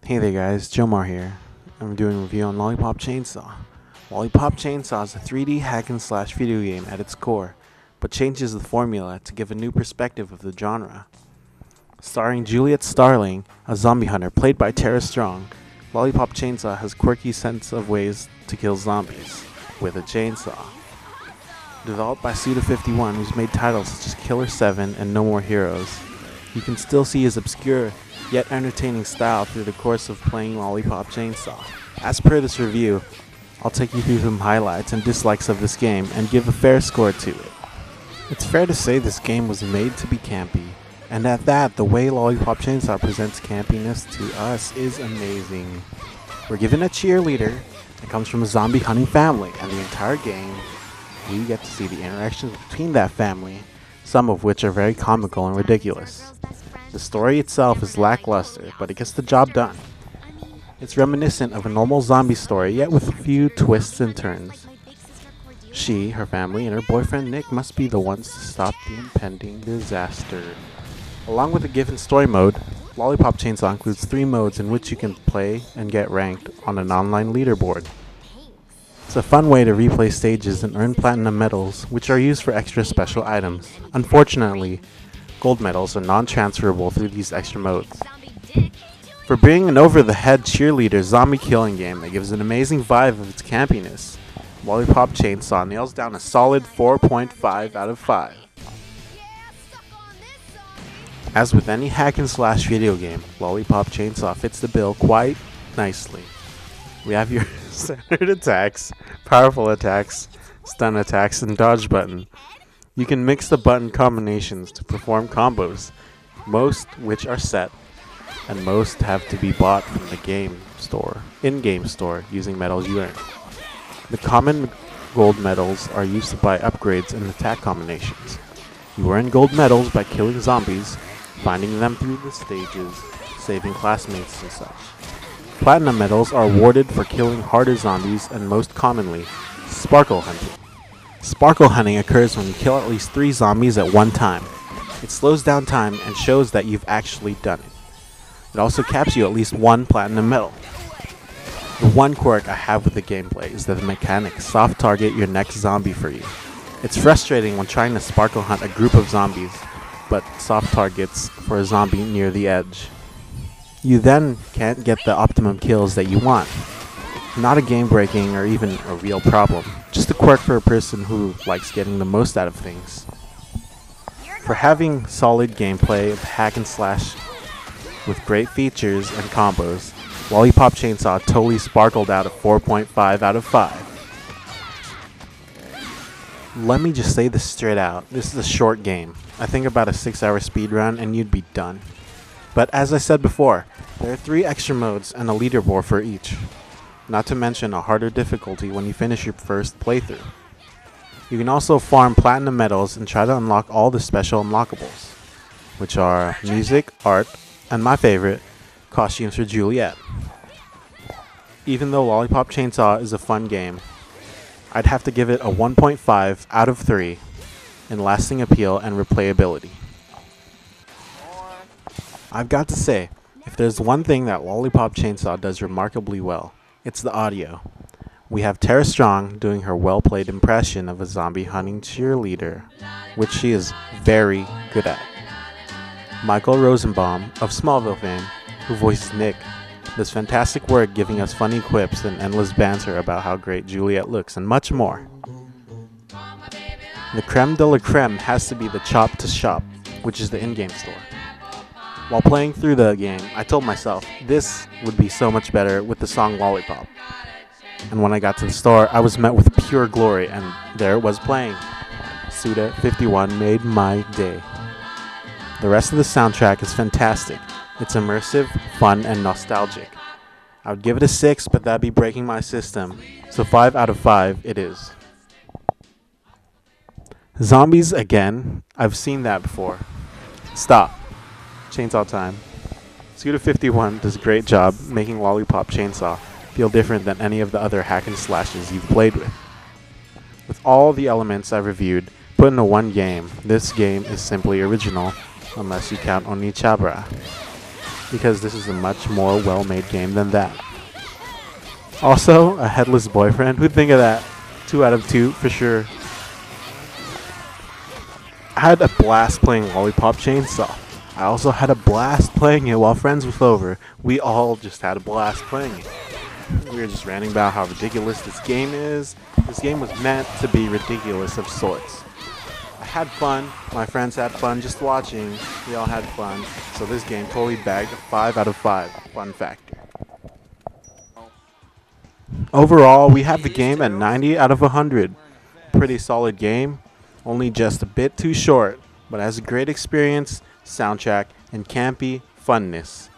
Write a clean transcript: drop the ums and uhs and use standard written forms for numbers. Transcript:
Hey there guys, Jomar here. I'm doing a review on Lollipop Chainsaw. Lollipop Chainsaw is a 3D hack and slash video game at its core, but changes the formula to give a new perspective of the genre. Starring Juliet Starling, a zombie hunter played by Tara Strong, Lollipop Chainsaw has quirky sense of ways to kill zombies with a chainsaw. Developed by Suda51, who's made titles such as Killer 7 and No More Heroes, you can still see his obscure yet entertaining style through the course of playing Lollipop Chainsaw. As per this review, I'll take you through some highlights and dislikes of this game and give a fair score to it. It's fair to say this game was made to be campy, and at that, the way Lollipop Chainsaw presents campiness to us is amazing. We're given a cheerleader that comes from a zombie hunting family, and the entire game, we get to see the interactions between that family, some of which are very comical and ridiculous. The story itself is lackluster, but it gets the job done. It's reminiscent of a normal zombie story, yet with a few twists and turns. She, her family, and her boyfriend Nick must be the ones to stop the impending disaster. Along with a given story mode, Lollipop Chainsaw includes 3 modes in which you can play and get ranked on an online leaderboard. It's a fun way to replay stages and earn platinum medals, which are used for extra special items. Unfortunately, gold medals are non-transferable through these extra modes. For being an over-the-head cheerleader zombie killing game that gives an amazing vibe of its campiness, Lollipop Chainsaw nails down a solid 4.5 out of 5. As with any hack and slash video game, Lollipop Chainsaw fits the bill quite nicely. We have your standard attacks, powerful attacks, stun attacks, and dodge button. You can mix the button combinations to perform combos, most which are set, and most have to be bought from the in-game store, using medals you earn. The common gold medals are used to buy upgrades and attack combinations. You earn gold medals by killing zombies, finding them through the stages, saving classmates and such. Platinum medals are awarded for killing harder zombies and most commonly, sparkle hunting. Sparkle hunting occurs when you kill at least 3 zombies at one time. It slows down time and shows that you've actually done it. It also caps you at least 1 platinum medal. The one quirk I have with the gameplay is that the mechanics soft target your next zombie for you. It's frustrating when trying to sparkle hunt a group of zombies, but soft targets for a zombie near the edge. You then can't get the optimum kills that you want. Not a game-breaking or even a real problem, just a quirk for a person who likes getting the most out of things. For having solid gameplay of hack and slash with great features and combos, Lollipop Chainsaw totally sparkled out a 4.5 out of 5. Let me just say this straight out, this is a short game. I think about a 6-hour speedrun and you'd be done. But as I said before, there are 3 extra modes and a leaderboard for each. Not to mention a harder difficulty when you finish your first playthrough. You can also farm platinum medals and try to unlock all the special unlockables, which are music, art, and my favorite, costumes for Juliet. Even though Lollipop Chainsaw is a fun game, I'd have to give it a 1.5 out of 3 in lasting appeal and replayability. I've got to say, if there's one thing that Lollipop Chainsaw does remarkably well, it's the audio. We have Tara Strong doing her well-played impression of a zombie hunting cheerleader, which she is very good at. Michael Rosenbaum of Smallville fame, who voices Nick, does fantastic work giving us funny quips and endless banter about how great Juliet looks and much more. The creme de la creme has to be the Chop to Shop, which is the in-game store. While playing through the game, I told myself, this would be so much better with the song Lollipop. And when I got to the store, I was met with pure glory, and there it was playing. Suda51 made my day. The rest of the soundtrack is fantastic. It's immersive, fun, and nostalgic. I would give it a 6, but that'd be breaking my system. So 5 out of 5 it is. Zombies again? I've seen that before. Stop. Chainsaw time. Suda51 does a great job making Lollipop Chainsaw feel different than any of the other hack and slashes you've played with. With all the elements I've reviewed put into one game, this game is simply original, unless you count Onichabra. because this is a much more well-made game than that. Also, a headless boyfriend. Who'd think of that? 2 out of 2 for sure. I had a blast playing Lollipop Chainsaw. I also had a blast playing it while friends were over. We all just had a blast playing it. We were just ranting about how ridiculous this game is. This game was meant to be ridiculous of sorts. I had fun. My friends had fun just watching. We all had fun. So this game totally bagged a 5 out of 5 fun factor. Overall, we have the game at 90 out of 100. Pretty solid game. Only just a bit too short, but has a great experience, soundtrack, and campy funness.